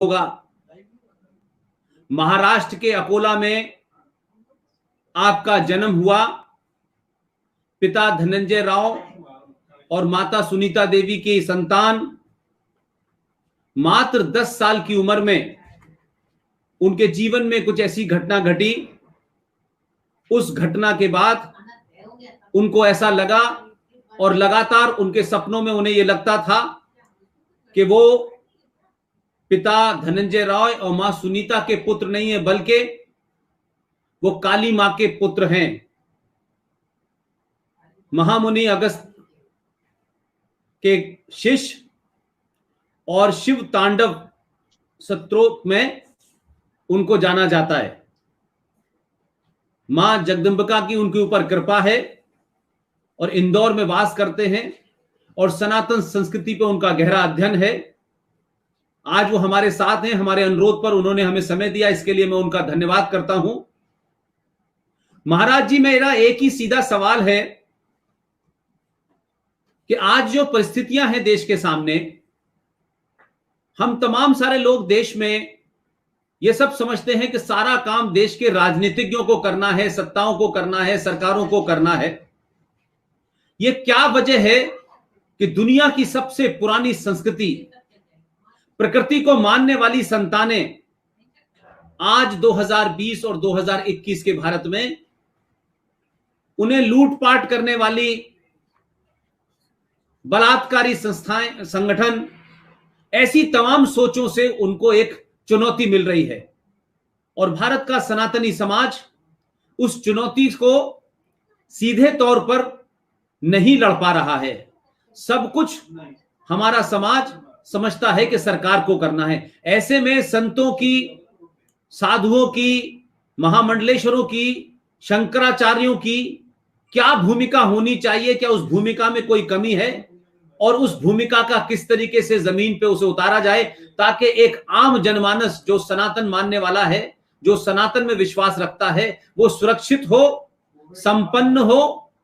होगा। महाराष्ट्र के अकोला में आपका जन्म हुआ। पिता धनंजय राव और माता सुनीता देवी की संतान। मात्र 10 साल की उम्र में उनके जीवन में कुछ ऐसी घटना घटी। उस घटना के बाद उनको ऐसा लगा और लगातार उनके सपनों में उन्हें यह लगता था कि वो पिता धनंजय राव और मां सुनीता के पुत्र नहीं है, बल्कि वो काली मां के पुत्र हैं। महामुनि अगस्त के शिष्य और शिव तांडव स्तोत्र में उनको जाना जाता है। मां जगदंबिका की उनके ऊपर कृपा है और इंदौर में वास करते हैं और सनातन संस्कृति पर उनका गहरा अध्ययन है। आज वो हमारे साथ हैं। हमारे अनुरोध पर उन्होंने हमें समय दिया, इसके लिए मैं उनका धन्यवाद करता हूं। महाराज जी, मेरा एक ही सीधा सवाल है कि आज जो परिस्थितियां हैं देश के सामने, हम तमाम सारे लोग देश में ये सब समझते हैं कि सारा काम देश के राजनीतिज्ञों को करना है, सत्ताओं को करना है, सरकारों को करना है। ये क्या वजह है कि दुनिया की सबसे पुरानी संस्कृति, प्रकृति को मानने वाली संतानें आज 2020 और 2021 के भारत में उन्हें लूटपाट करने वाली बलात्कारी संस्थाएं, संगठन, ऐसी तमाम सोचों से उनको एक चुनौती मिल रही है और भारत का सनातनी समाज उस चुनौती को सीधे तौर पर नहीं लड़ पा रहा है। सब कुछ हमारा समाज समझता है कि सरकार को करना है। ऐसे में संतों की, साधुओं की, महामंडलेश्वरों की, शंकराचार्यों की क्या भूमिका होनी चाहिए? क्या उस भूमिका में कोई कमी है? और उस भूमिका का किस तरीके से जमीन पे उसे उतारा जाए ताकि एक आम जनमानस जो सनातन मानने वाला है, जो सनातन में विश्वास रखता है, वो सुरक्षित हो, संपन्न हो,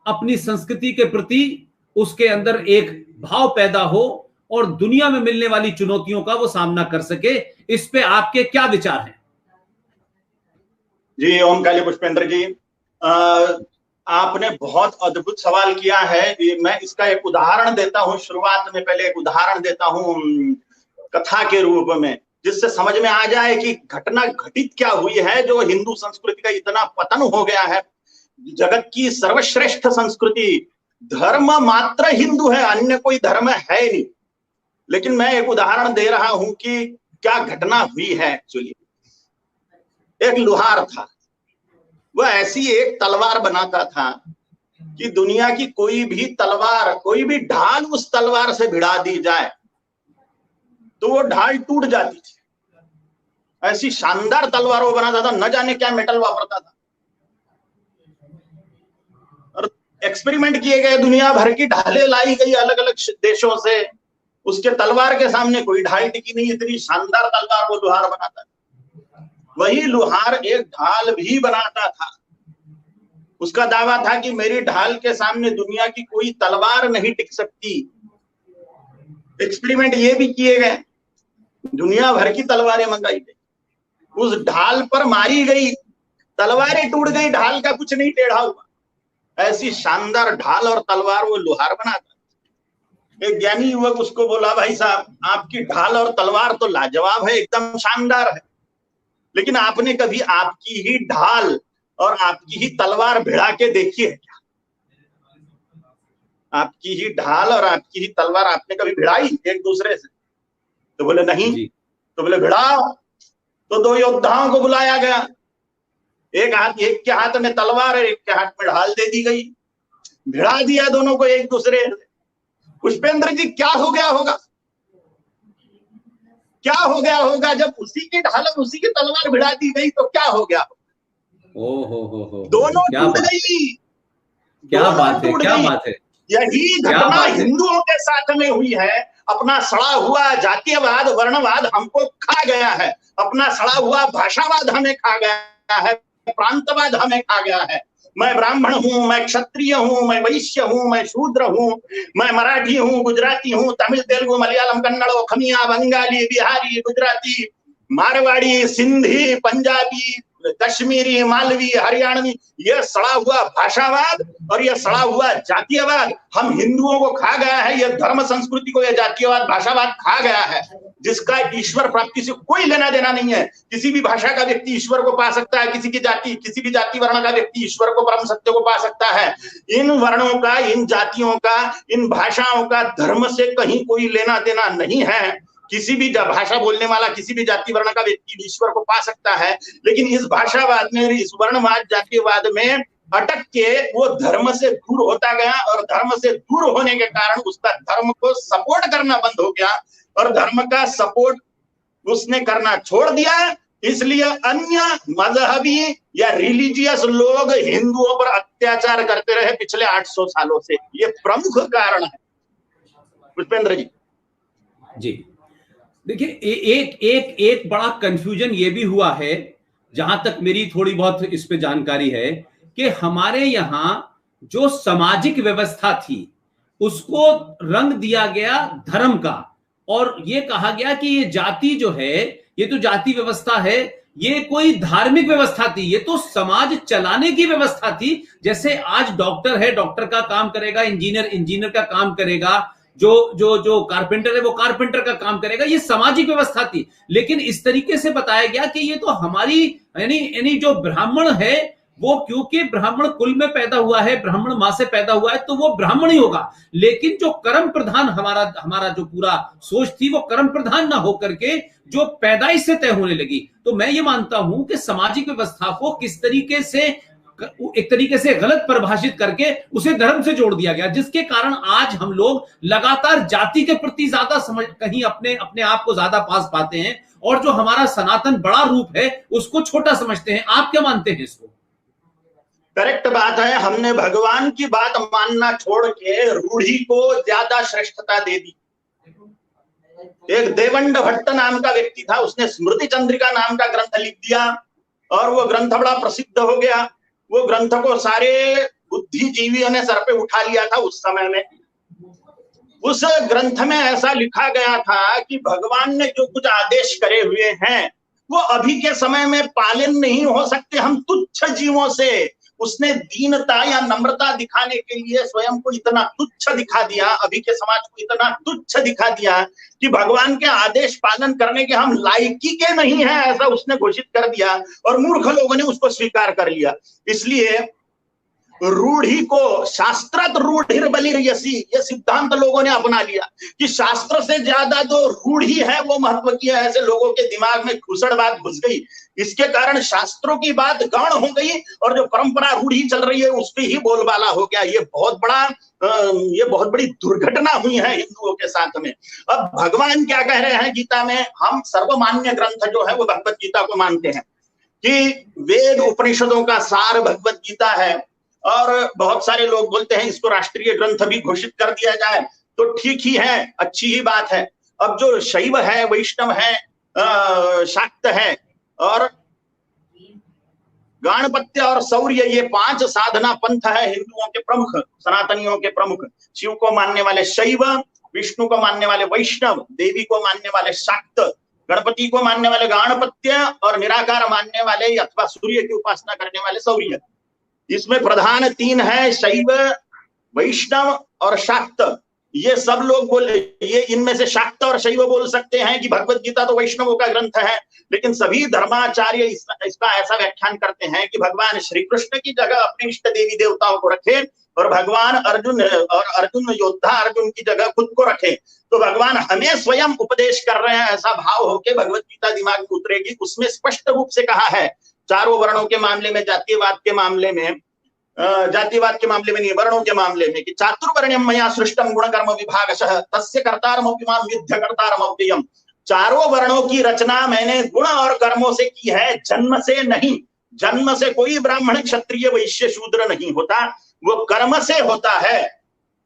अपनी संस्कृति के प्रति उसके अंदर एक भाव पैदा हो और दुनिया में मिलने वाली चुनौतियों का वो सामना कर सके। इस पे आपके क्या विचार हैं? जी, ओम काली पुष्पेंद्र जी, आपने बहुत अद्भुत सवाल किया है। मैं इसका एक उदाहरण देता हूं, शुरुआत में पहले एक उदाहरण देता हूं कथा के रूप में, जिससे समझ में आ जाए कि घटना घटित क्या हुई है जो हिंदू संस्कृति का इतना पतन हो गया है। जगत की सर्वश्रेष्ठ संस्कृति, धर्म मात्र हिंदू है, अन्य कोई धर्म है नहीं। लेकिन मैं एक उदाहरण दे रहा हूं कि क्या घटना हुई है। एक्चुअली एक लुहार था, वह ऐसी एक तलवार बनाता था कि दुनिया की कोई भी तलवार, कोई भी ढाल उस तलवार से भिड़ा दी जाए तो वो ढाल टूट जाती थी। ऐसी शानदार तलवार वो बनाता था, न जाने क्या मेटल वापरता था। और एक्सपेरिमेंट किए गए, दुनिया भर की ढालें लाई गई अलग अलग देशों से, उसके तलवार के सामने कोई ढाल टिकी नहीं। इतनी शानदार तलवार वो लुहार बनाता था। वही लुहार एक ढाल भी बनाता था। उसका दावा था कि मेरी ढाल के सामने दुनिया की कोई तलवार नहीं टिक सकती। एक्सपेरिमेंट ये भी किए गए, दुनिया भर की तलवारें मंगाई गई, उस ढाल पर मारी गई, तलवारें टूट गई, ढाल का कुछ नहीं टेढ़ा हुआ। ऐसी शानदार ढाल और तलवार वो लुहार बनाता। एक ज्ञानी युवक उसको बोला, भाई साहब, आपकी ढाल और तलवार तो लाजवाब है, एकदम शानदार है, लेकिन आपने कभी आपकी ही ढाल और आपकी ही तलवार भिड़ा के देखी है क्या? आपकी ही ढाल और आपकी ही तलवार आपने कभी भिड़ाई एक दूसरे से? तो बोले नहीं। तो बोले भिड़ाओ। तो दो योद्धाओं को बुलाया गया, एक के हाथ में तलवार है, एक के हाथ में ढाल दे दी गई, भिड़ा दिया दोनों को एक दूसरे से। पुष्पेंद्र जी, क्या हो गया होगा? क्या हो गया होगा जब उसी की ढाल और उसी की तलवार भिड़ा दी गई? तो क्या हो गया? हो दोनों टूट गई। क्या बात है, क्या बात है। यही घटना हिंदुओं के साथ में हुई है। अपना सड़ा हुआ जातीयवाद, वर्णवाद हमको खा गया है, अपना सड़ा हुआ भाषावाद हमें खा गया है, प्रांतवाद हमें खा गया है। मैं ब्राह्मण हूं, मैं क्षत्रिय हूं, मैं वैश्य हूं, मैं शूद्र हूं, मैं मराठी हूं, गुजराती हूं, तमिल, तेलुगु, मलयालम, कन्नड़, खमिया, बंगाली, बिहारी, गुजराती, मारवाड़ी, सिंधी, पंजाबी, कश्मीरी, मालवी, हरियाणवी, यह सड़ा हुआ भाषावाद और यह सड़ा हुआ जातीयवाद हम हिंदुओं को खा गया है। यह धर्म संस्कृति को, यह जातीयवाद, भाषावाद खा गया है, जिसका ईश्वर प्राप्ति से कोई लेना देना नहीं है। किसी भी भाषा का व्यक्ति ईश्वर को पा सकता है, किसी भी जाति वर्ण का व्यक्ति ईश्वर को, परम सत्य को पा सकता है। इन वर्णों का, इन जातियों का, इन भाषाओं का धर्म से कहीं कोई लेना देना नहीं है। किसी भी भाषा बोलने वाला, किसी भी जाति वर्ण का व्यक्ति ईश्वर को पा सकता है, लेकिन इस भाषावाद में, इस वर्णवाद, जातिवाद में अटक के वो धर्म से दूर होता गया और धर्म से दूर होने के कारण उसका धर्म को सपोर्ट करना बंद हो गया और धर्म का सपोर्ट उसने करना छोड़ दिया। इसलिए अन्य मजहबी या रिलीजियस लोग हिंदुओं पर अत्याचार करते रहे पिछले 800 सालों से। ये प्रमुख कारण है। पुष्पेंद्र जी। जी देखिए, एक बड़ा कंफ्यूजन ये भी हुआ है, जहां तक मेरी थोड़ी बहुत इस पे जानकारी है, कि हमारे यहां जो सामाजिक व्यवस्था थी उसको रंग दिया गया धर्म का, और ये कहा गया कि ये जाति जो है, ये तो जाति व्यवस्था है, ये कोई धार्मिक व्यवस्था थी, ये तो समाज चलाने की व्यवस्था थी। जैसे आज डॉक्टर है, डॉक्टर का काम करेगा, इंजीनियर का काम करेगा, जो कारपेंटर है वो कारपेंटर का काम करेगा, ये सामाजिक व्यवस्था थी। लेकिन इस तरीके से बताया गया कि ये तो हमारी यानी जो ब्राह्मण है वो क्योंकि ब्राह्मण कुल में पैदा हुआ है, ब्राह्मण मां से पैदा हुआ है, तो वो ब्राह्मण ही होगा। लेकिन जो कर्म प्रधान हमारा जो पूरा सोच थी, वो कर्म प्रधान ना होकर के जो पैदाइश से तय होने लगी। तो मैं ये मानता हूं कि सामाजिक व्यवस्था को किस तरीके से, एक तरीके से गलत परिभाषित करके उसे धर्म से जोड़ दिया गया, जिसके कारण आज हम लोग लगातार जाति के प्रति ज्यादा समझ, कहीं अपने आप को ज्यादा पास पाते हैं, और जो हमारा सनातन बड़ा रूप है उसको छोटा समझते हैं। आप क्या मानते हैं इसको? करेक्ट बात है। हमने भगवान की बात मानना छोड़ के रूढ़ी को ज्यादा श्रेष्ठता दे दी। एक देवंड भट्ट नाम का व्यक्ति था, उसने स्मृति चंद्रिका नाम का ग्रंथ लिख दिया और वो ग्रंथ बड़ा प्रसिद्ध हो गया। वो ग्रंथ को सारे बुद्धिजीवियों ने सर पे उठा लिया था उस समय में। उस ग्रंथ में ऐसा लिखा गया था कि भगवान ने जो कुछ आदेश करे हुए हैं वो अभी के समय में पालन नहीं हो सकते हम तुच्छ जीवों से। उसने दीनता या नम्रता दिखाने के लिए स्वयं को इतना तुच्छ दिखा दिया, अभी के समाज को इतना तुच्छ दिखा दिया कि भगवान के आदेश पालन करने के हम लायकी के नहीं है, ऐसा उसने घोषित कर दिया और मूर्ख लोगों ने उसको स्वीकार कर लिया। इसलिए रूढ़ी को शास्त्रत रूढ़िर बलिर्यसी, ये सिद्धांत लोगों ने अपना लिया कि शास्त्र से ज्यादा जो रूढ़ी है वो महत्व की है। ऐसे लोगों के दिमाग में घुसड़ बात घुस गई, इसके कारण शास्त्रों की बात गौण हो गई और जो परंपरा रूढ़ी चल रही है उस पे ही बोलबाला हो गया। ये बहुत बड़ी दुर्घटना हुई है हिंदुओं के साथ में। अब भगवान क्या कह रहे हैं गीता में? हम सर्वमान्य ग्रंथ जो है वो भगवत गीता को मानते हैं कि वेद उपनिषदों का सार भगवत गीता है, और बहुत सारे लोग बोलते हैं इसको राष्ट्रीय ग्रंथ भी घोषित कर दिया जाए तो ठीक ही है, अच्छी ही बात है। अब जो शैव है, वैष्णव है, शाक्त है और गाणपत्य और शौर्य, ये 5 साधना पंथ है हिंदुओं के प्रमुख, सनातनियों के प्रमुख। शिव को मानने वाले शैव, विष्णु को मानने वाले वैष्णव, देवी को मानने वाले शाक्त, गणपति को मानने वाले गाणपत्य और निराकार मानने वाले अथवा सूर्य की उपासना करने वाले शौर्य। इसमें प्रधान 3 है, शैव, वैष्णव और शाक्त। ये सब लोग बोले, ये इनमें से शाक्त और शैव बोल सकते हैं कि भगवत गीता तो वैष्णवों का ग्रंथ है, लेकिन सभी धर्माचार्य इसका ऐसा व्याख्यान करते हैं कि भगवान श्री कृष्ण की जगह अपने इष्ट देवी देवताओं को रखे और भगवान अर्जुन योद्धा अर्जुन की जगह खुद को रखे। तो भगवान हमें स्वयं उपदेश कर रहे हैं, ऐसा भाव होके भगवत गीता दिमाग में उतरेगी। उसमें स्पष्ट रूप से कहा है, चारों वर्णों के मामले में, जातिवाद के मामले में नहीं, वर्णों के मामले में, कि चातुर्वर्ण्यम मया सृष्टम गुणकर्म विभागशः तस्य कर्तारमपि मां विद्य कर्तारमव्ययम्। चारों वर्णों की रचना मैंने गुण और कर्मों से की है, जन्म से नहीं। जन्म से कोई ब्राह्मण क्षत्रिय वैश्य शूद्र नहीं होता, वो कर्म से होता है,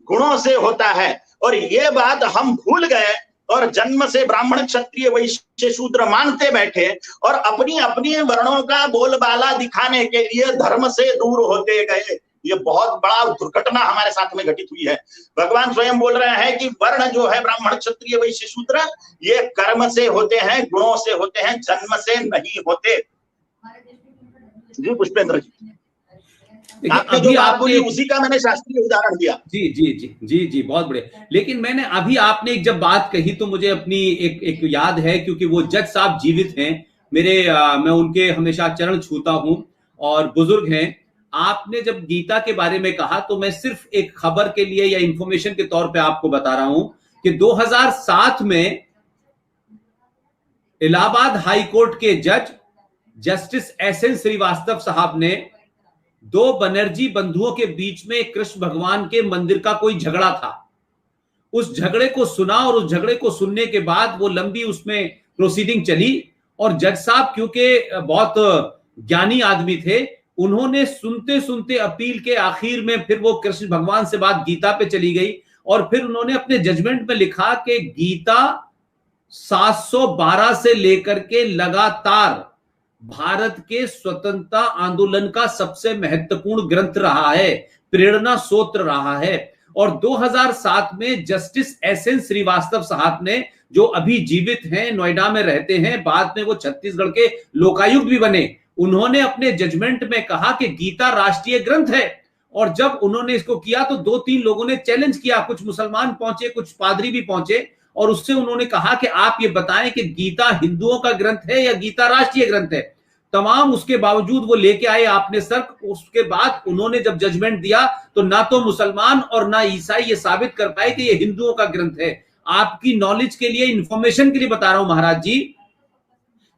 गुणों से होता है। और ये बात हम भूल गए और जन्म से ब्राह्मण क्षत्रिय वैश्य शूद्र मानते बैठे और अपनी अपनी वर्णों का बोलबाला दिखाने के लिए धर्म से दूर होते गए। ये बहुत बड़ा दुर्घटना हमारे साथ में घटित हुई है। भगवान स्वयं बोल रहे हैं कि वर्ण जो है ब्राह्मण क्षत्रिय वैश्य शूद्र, ये कर्म से होते हैं, गुणों से होते हैं, जन्म से नहीं होते। जी पुष्पेंद्र जी, आपने जो बात बोली उसी का मैंने शास्त्रीय उदाहरण दिया। जी जी जी जी जी, बहुत बढ़िया। लेकिन मैंने अभी आपने जब बात कही तो मुझे अपनी एक याद है, क्योंकि वो जज साहब जीवित हैं मेरे, मैं उनके हमेशा चरण छूता हूं और बुजुर्ग हैं। आपने जब गीता के बारे में कहा तो मैं सिर्फ एक खबर के लिए या इंफॉर्मेशन के तौर पे आपको बता रहा हूं कि 2007 में इलाहाबाद हाई कोर्ट के जज जस्टिस एसएन श्रीवास्तव साहब ने दो बनर्जी बंधुओं के बीच में कृष्ण भगवान के मंदिर का कोई झगड़ा था, उस झगड़े को सुना और उस झगड़े को सुनने के बाद वो लंबी उसमें प्रोसीडिंग चली और जज साहब क्योंकि बहुत ज्ञानी आदमी थे, उन्होंने सुनते सुनते अपील के आखिर में फिर वो कृष्ण भगवान से बात गीता पे चली गई और फिर उन्होंने अपने जजमेंट में लिखा कि गीता 712 से लेकर के लगातार भारत के स्वतंत्रता आंदोलन का सबसे महत्वपूर्ण ग्रंथ रहा है, प्रेरणा सूत्र रहा है। और 2007 में जस्टिस एसएन श्रीवास्तव साहब ने, जो अभी जीवित हैं, नोएडा में रहते हैं, बाद में वो छत्तीसगढ़ के लोकायुक्त भी बने, उन्होंने अपने जजमेंट में कहा कि गीता राष्ट्रीय ग्रंथ है। और जब उन्होंने इसको किया तो 2-3 लोगों ने चैलेंज किया, कुछ मुसलमान पहुंचे, कुछ पादरी भी पहुंचे, और उससे उन्होंने कहा कि आप ये बताएं कि गीता हिंदुओं का ग्रंथ है या गीता राष्ट्रीय ग्रंथ है। तमाम उसके बावजूद वो लेके आए आपने सर। उसके बाद उन्होंने जब जजमेंट दिया तो ना तो मुसलमान और ना ईसाई ये साबित कर पाए कि ये हिंदुओं का ग्रंथ है। आपकी नॉलेज के लिए, इंफॉर्मेशन के लिए बता रहा हूं महाराज जी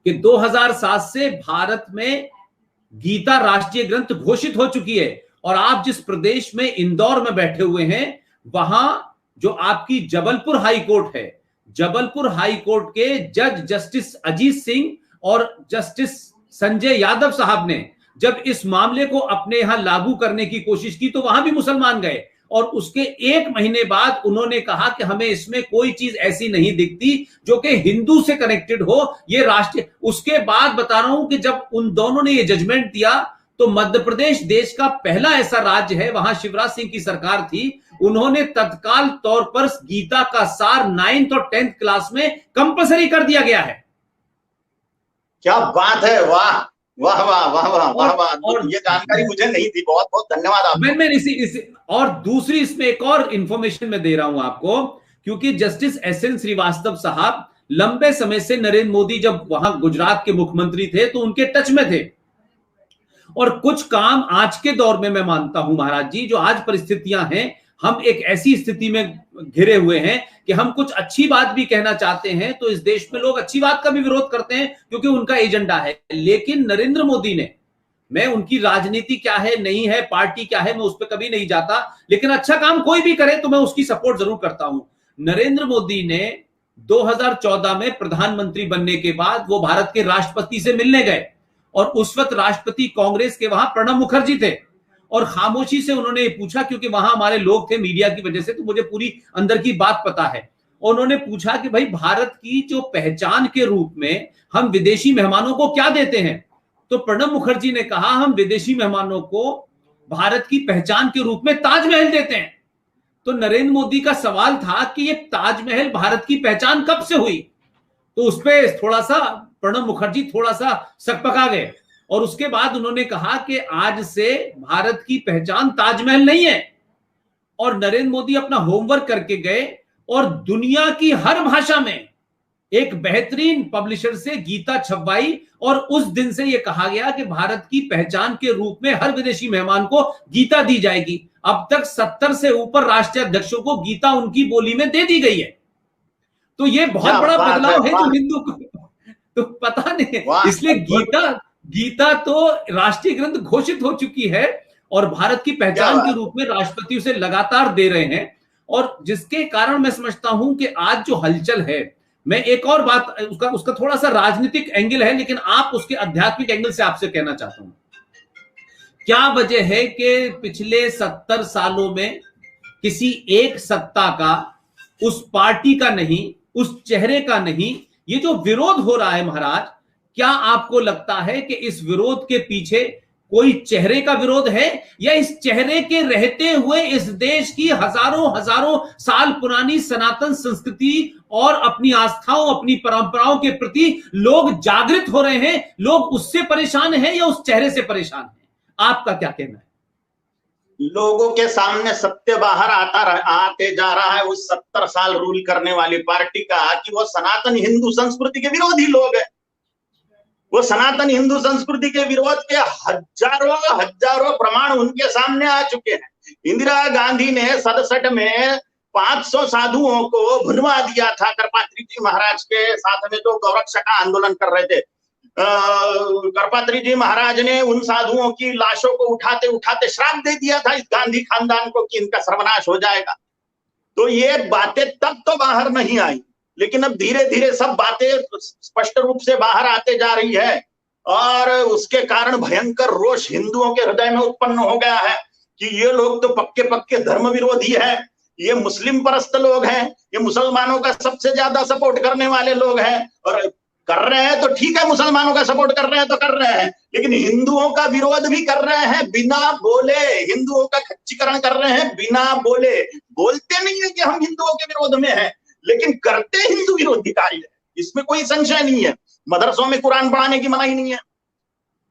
कि 2007 से भारत में गीता राष्ट्रीय ग्रंथ घोषित हो चुकी है। और आप जिस प्रदेश में, इंदौर में बैठे हुए हैं, वहां जो आपकी जबलपुर हाई कोर्ट है, जबलपुर हाई कोर्ट के जज जस्टिस अजीत सिंह और जस्टिस संजय यादव साहब ने जब इस मामले को अपने यहां लागू करने की कोशिश की तो वहां भी मुसलमान गए और उसके 1 महीने बाद उन्होंने कहा कि हमें इसमें कोई चीज ऐसी नहीं दिखती जो कि हिंदू से कनेक्टेड हो, ये राष्ट्रीय। उसके बाद बता रहा हूं कि जब उन दोनों ने ये जजमेंट दिया तो मध्य प्रदेश देश का पहला ऐसा राज्य है, वहां शिवराज सिंह की सरकार थी, उन्होंने तत्काल तौर पर गीता का सार 9th और 10th क्लास में कंपलसरी कर दिया गया है। क्या बात है, वाह वाह वाह वाह वाह वाह वाह। और ये जानकारी मुझे नहीं थी, बहुत बहुत धन्यवाद आपको। मैं इसी और दूसरी इसमें एक और इंफॉर्मेशन मैं दे रहा हूं आपको, क्योंकि जस्टिस एसएन श्रीवास्तव साहब लंबे समय से नरेंद्र मोदी जब वहां गुजरात के मुख्यमंत्री थे तो उनके टच में थे। और कुछ काम आज के दौर में मैं मानता हूं महाराज जी, जो आज परिस्थितियां हैं, हम एक ऐसी स्थिति में घिरे हुए हैं कि हम कुछ अच्छी बात भी कहना चाहते हैं तो इस देश में लोग अच्छी बात का भी विरोध करते हैं क्योंकि उनका एजेंडा है। लेकिन नरेंद्र मोदी ने, मैं उनकी राजनीति क्या है, नहीं है, पार्टी क्या है, मैं उस पर कभी नहीं जाता, लेकिन अच्छा काम कोई भी करे तो मैं उसकी सपोर्ट जरूर करता हूं। नरेंद्र मोदी ने 2014 में प्रधानमंत्री बनने के बाद वो भारत के राष्ट्रपति से मिलने गए और उस वक्त राष्ट्रपति कांग्रेस के वहां प्रणब मुखर्जी थे और खामोशी से उन्होंने ये पूछा, क्योंकि वहां हमारे लोग थे मीडिया की वजह से, तो मुझे पूरी अंदर की बात पता है। और उन्होंने पूछा कि भाई भारत की जो पहचान के रूप में हम विदेशी मेहमानों को क्या देते हैं? तो प्रणब मुखर्जी ने कहा हम विदेशी मेहमानों को भारत की पहचान के रूप में ताजमहल देते हैं। तो नरेंद्र मोदी का सवाल था कि ये ताजमहल भारत की पहचान कब से हुई? तो उस पर थोड़ा सा प्रणब मुखर्जी थोड़ा सा सकपका गए और उसके बाद उन्होंने कहा कि आज से भारत की पहचान ताजमहल नहीं है। और नरेंद्र मोदी अपना होमवर्क करके गए और दुनिया की हर भाषा में एक बेहतरीन पब्लिशर से गीता छपवाई और उस दिन से यह कहा गया कि भारत की पहचान के रूप में हर विदेशी मेहमान को गीता दी जाएगी। अब तक 70 से ऊपर राष्ट्रीय अध्यक्षों को गीता उनकी बोली में दे दी गई है। तो ये बहुत बड़ा बदलाव है जो हिंदू को तो पता नहीं, इसलिए गीता तो राष्ट्रीय ग्रंथ घोषित हो चुकी है और भारत की पहचान के रूप में राष्ट्रपति उसे लगातार दे रहे हैं। और जिसके कारण मैं समझता हूं कि आज जो हलचल है, मैं एक और बात, उसका थोड़ा सा राजनीतिक एंगल है लेकिन आप उसके आध्यात्मिक एंगल से आपसे कहना चाहता हूं, क्या वजह है कि पिछले 70 सालों में किसी एक सत्ता का, उस पार्टी का नहीं, उस चेहरे का नहीं, ये जो विरोध हो रहा है महाराज, क्या आपको लगता है कि इस विरोध के पीछे कोई चेहरे का विरोध है, या इस चेहरे के रहते हुए इस देश की हजारों हजारों साल पुरानी सनातन संस्कृति और अपनी आस्थाओं, अपनी परंपराओं के प्रति लोग जागृत हो रहे हैं, लोग उससे परेशान हैं या उस चेहरे से परेशान हैं? आपका क्या कहना है? लोगों के सामने सत्य बाहर आते जा रहा है उस 70 साल रूल करने वाली पार्टी का कि वो सनातन हिंदू संस्कृति के विरोधी लोग हैं। वो सनातन हिंदू संस्कृति के विरोध के हजारों प्रमाण उनके सामने आ चुके हैं। इंदिरा गांधी ने 67 में 500 साधुओं को भुनवा दिया था करपात्री जी महाराज के साथ में, जो गौरक्षा का आंदोलन कर रहे थे। करपात्री जी महाराज ने उन साधुओं की लाशों को उठाते उठाते श्राप दे दिया था इस गांधी खानदान को कि इनका सर्वनाश हो जाएगा। तो ये बातें तब तो बाहर नहीं आई, लेकिन अब धीरे धीरे सब बातें स्पष्ट रूप से बाहर आते जा रही है, और उसके कारण भयंकर रोष हिंदुओं के हृदय में उत्पन्न हो गया है कि ये लोग तो पक्के पक्के धर्म विरोधी है, ये मुस्लिम परस्त लोग हैं, ये मुसलमानों का सबसे ज्यादा सपोर्ट करने वाले लोग हैं। और कर रहे हैं तो ठीक है, मुसलमानों का सपोर्ट कर रहे हैं तो कर रहे हैं, लेकिन हिंदुओं का विरोध भी कर रहे हैं बिना बोले, हिंदुओं का खच्चीकरण कर रहे हैं बिना बोले। बोलते नहीं है कि हम हिंदुओं के विरोध में हैं, लेकिन करते हिंदू विरोधी कार्य, इसमें कोई संशय नहीं है। मदरसों में कुरान पढ़ाने की मनाही नहीं है,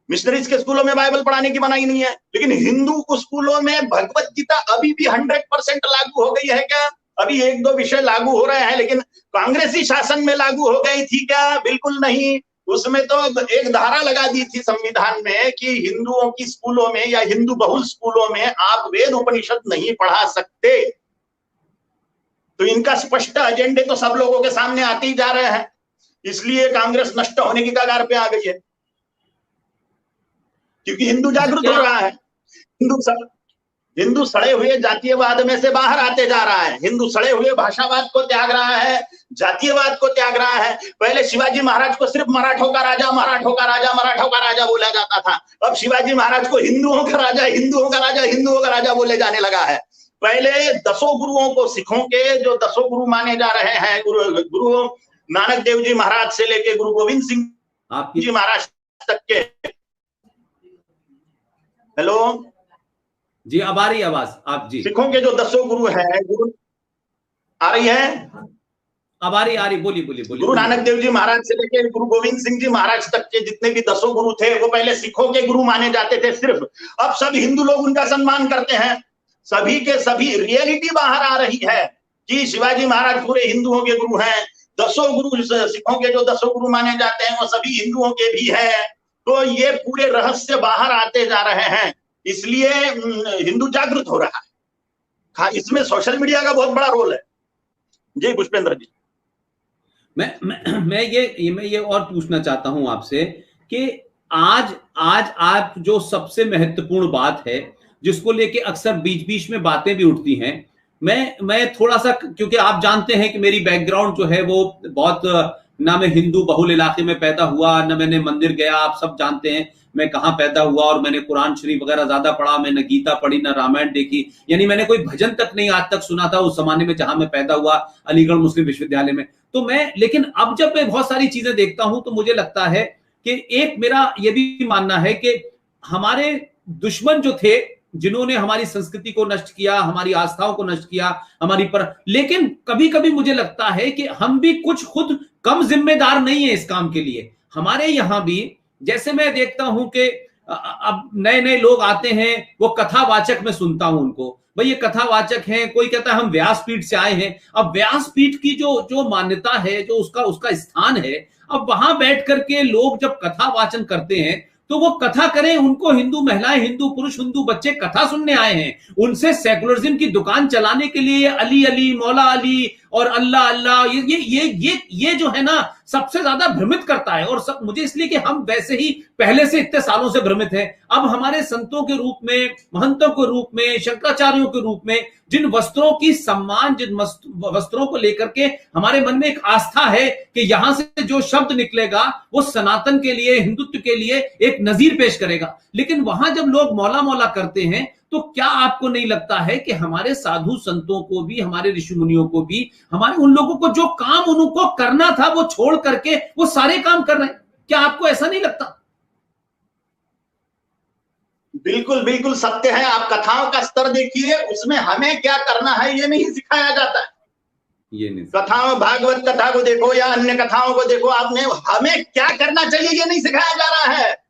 मिशनरीज के स्कूलों में बाइबल पढ़ाने की मनाही नहीं है, लेकिन हिंदू स्कूलों में भगवत गीता अभी भी 100% लागू हो गई है क्या? अभी 1-2 विषय लागू हो रहे हैं, लेकिन कांग्रेसी शासन में लागू हो गई थी क्या? बिल्कुल नहीं। उसमें तो एक धारा लगा दी थी संविधान में कि हिंदुओं की स्कूलों में या हिंदू बहुल स्कूलों में आप वेद उपनिषद नहीं पढ़ा सकते। तो इनका स्पष्ट एजेंडे तो सब लोगों के सामने आते ही जा रहे हैं, इसलिए कांग्रेस नष्ट होने की कगार पे आ गई है, क्योंकि हिंदू जागरूक हो रहा है। हिंदू सड़े हुए जातीयवाद में से बाहर आते जा रहा है, हिंदू सड़े हुए भाषावाद को त्याग रहा है, जातीयवाद को त्याग रहा है। पहले शिवाजी महाराज को सिर्फ मराठों का राजा, मराठों का राजा, मराठों का राजा बोला जाता था। अब शिवाजी महाराज को हिंदुओं का राजा, हिंदुओं का राजा, हिंदुओं का राजा बोले जाने लगा है। पहले 10 गुरुओं को, सिखों के जो 10 गुरु माने जा रहे हैं, गुरु नानक देव जी महाराज से लेके गुरु गोविंद सिंह जी महाराज तक के। हेलो जी, अब आ रही आवाज आप जी। सिखों के जो 10 गुरु हैं, गुरु आ रही है? अब आ रही, बोलिए। गुरु नानक देव जी महाराज से लेकर गुरु गोविंद सिंह जी महाराज तक के जितने भी 10 गुरु थे, वो पहले सिखों के गुरु माने जाते थे सिर्फ। अब सब हिंदू लोग उनका सम्मान करते हैं। सभी के सभी रियलिटी बाहर आ रही है कि शिवाजी महाराज पूरे हिंदुओं के गुरु हैं। 10 गुरु, सिखों के जो 10 गुरु माने जाते हैं वो सभी हिंदुओं के भी हैं। तो ये पूरे रहस्य बाहर आते जा रहे हैं, इसलिए हिंदू जागृत हो रहा है। इसमें सोशल मीडिया का बहुत बड़ा रोल है। जी पुष्पेंद्र जी, मैं ये और पूछना चाहता हूं आपसे कि आज आप जो सबसे महत्वपूर्ण बात है जिसको लेके अक्सर बीच बीच में बातें भी उठती हैं, मैं थोड़ा सा, क्योंकि आप जानते हैं कि मेरी बैकग्राउंड जो है वो बहुत, ना मैं हिंदू बहुल इलाके में पैदा हुआ, ना मैंने मंदिर गया। आप सब जानते हैं मैं कहां पैदा हुआ, और मैंने कुरान शरीफ वगैरह ज्यादा पढ़ा, मैंने गीता पढ़ी, ना रामायण देखी, यानी मैंने कोई भजन तक नहीं आज तक सुना था उस जमाने में जहां मैं पैदा हुआ, अलीगढ़ मुस्लिम विश्वविद्यालय में। तो लेकिन अब जब मैं बहुत सारी चीजें देखता हूं तो मुझे लगता है कि एक मेरा ये भी मानना है कि हमारे दुश्मन जो थे, जिन्होंने हमारी संस्कृति को नष्ट किया, हमारी आस्थाओं को नष्ट किया, लेकिन कभी कभी मुझे लगता है कि हम भी कुछ खुद कम जिम्मेदार नहीं है इस काम के लिए। हमारे यहां भी, जैसे मैं देखता हूं कि अब नए नए लोग आते हैं, वो कथावाचक में सुनता हूं उनको, भाई ये कथावाचक हैं, कोई कहता है हम व्यासपीठ से आए हैं। अब व्यासपीठ की जो मान्यता है, जो उसका स्थान है, अब वहां बैठ करके लोग जब कथा वाचन करते हैं तो वो कथा करें, उनको हिंदू महिलाएं, हिंदू पुरुष, हिंदू बच्चे कथा सुनने आए हैं। उनसे सेकुलरिज्म की दुकान चलाने के लिए अली अली, मौला अली और अल्लाह अल्लाह, ये जो है ना सबसे ज्यादा भ्रमित करता है। और मुझे इसलिए कि हम वैसे ही पहले से इतने सालों से भ्रमित हैं। अब हमारे संतों के रूप में, महंतों के रूप में, शंकराचार्यों के रूप में जिन वस्त्रों की सम्मान, जिन वस्त्रों को लेकर के हमारे मन में एक आस्था है कि यहां से जो शब्द निकलेगा वो सनातन के लिए, हिंदुत्व के लिए एक नजीर पेश करेगा, लेकिन वहां जब लोग मौला मौला करते हैं तो क्या आपको नहीं लगता है कि हमारे साधु संतों को भी, हमारे ऋषि मुनियों को भी, हमारे उन लोगों को जो काम उनको करना था वो छोड़ करके वो सारे काम कर रहे हैं? क्या आपको ऐसा नहीं लगता? बिल्कुल बिल्कुल सत्य है। आप कथाओं का स्तर देखिए, उसमें हमें क्या करना है ये नहीं सिखाया जाता है। ये नहीं, कथाओं, भागवत कथा को देखो या अन्य कथाओं को देखो, आपने हमें क्या करना चाहिए ये नहीं सिखाया जा रहा है।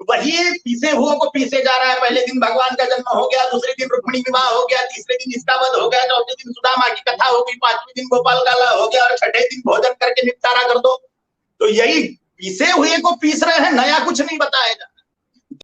वही पीसे हुओं को पीसे जा रहा है। पहले दिन भगवान का जन्म हो गया, दूसरे दिन रुक्मिणी विवाह हो गया, तीसरे दिन इसका वध हो गया, चौथे दिन सुदामा की कथा हो गई, पांचवें दिन गोपाल काला हो गया और छठे दिन भोजन करके निपटारा कर दो। तो यही पीसे हुए को पीस रहे हैं, नया कुछ नहीं बताया जा।